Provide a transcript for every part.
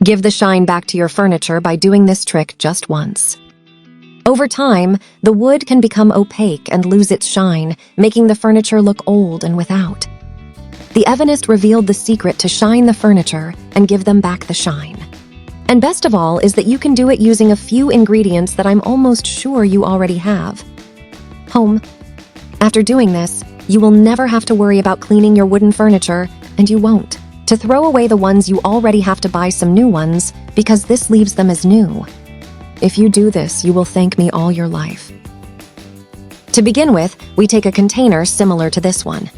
Give the shine back to your furniture by doing this trick just once. Over time, the wood can become opaque and lose its shine, making the furniture look old and without. The Evanist revealed the secret to shine the furniture and give them back the shine. And best of all is that you can do it using a few ingredients that I'm almost sure you already have. Home. After doing this, you will never have to worry about cleaning your wooden furniture, and you won't. To throw away the ones you already have to buy some new ones, because this leaves them as new. If you do this, you will thank me all your life. To begin with, we take a container similar to this one.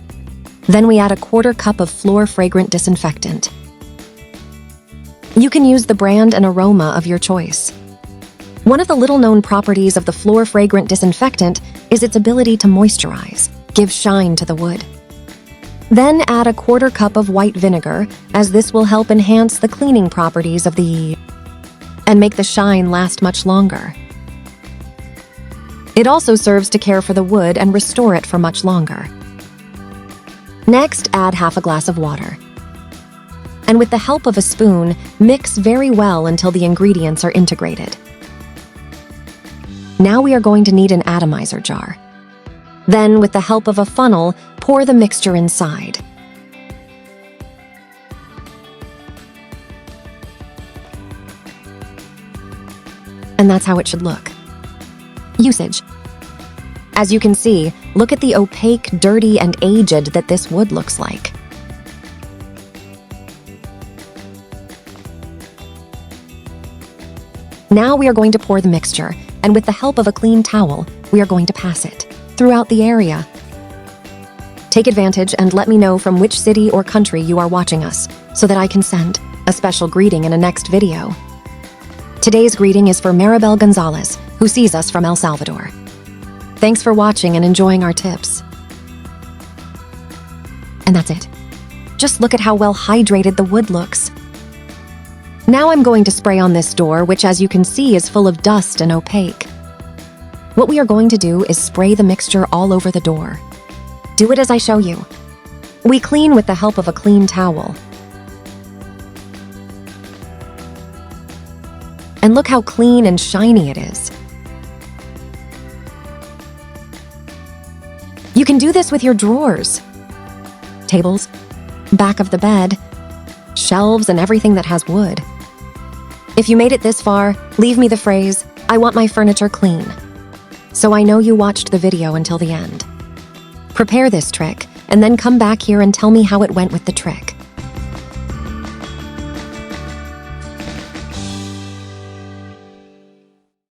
Then we add a 1/4 cup of floor fragrant disinfectant. You can use the brand and aroma of your choice. One of the little-known properties of the floor fragrant disinfectant is its ability to moisturize, give shine to the wood. Then add a 1/4 cup of white vinegar, as this will help enhance the cleaning properties of the and make the shine last much longer. It also serves to care for the wood and restore it for much longer. Next, add half a glass of water. And with the help of a spoon, mix very well until the ingredients are integrated. Now we are going to need an atomizer jar. Then, with the help of a funnel, pour the mixture inside. And that's how it should look. Usage. As you can see, look at the opaque, dirty, and aged that this wood looks like. Now we are going to pour the mixture, and with the help of a clean towel, we are going to pass it throughout the area. Take advantage and let me know from which city or country you are watching us, so that I can send a special greeting in a next video. Today's greeting is for Maribel Gonzalez, who sees us from El Salvador. Thanks for watching and enjoying our tips. And that's it. Just look at how well hydrated the wood looks. Now I'm going to spray on this door, which as you can see is full of dust and opaque. What we are going to do is spray the mixture all over the door. Do it as I show you. We clean with the help of a clean towel. And look how clean and shiny it is. You can do this with your drawers, tables, back of the bed, shelves, and everything that has wood. If you made it this far, leave me the phrase, "I want my furniture clean," so I know you watched the video until the end. Prepare this trick, and then come back here and tell me how it went with the trick.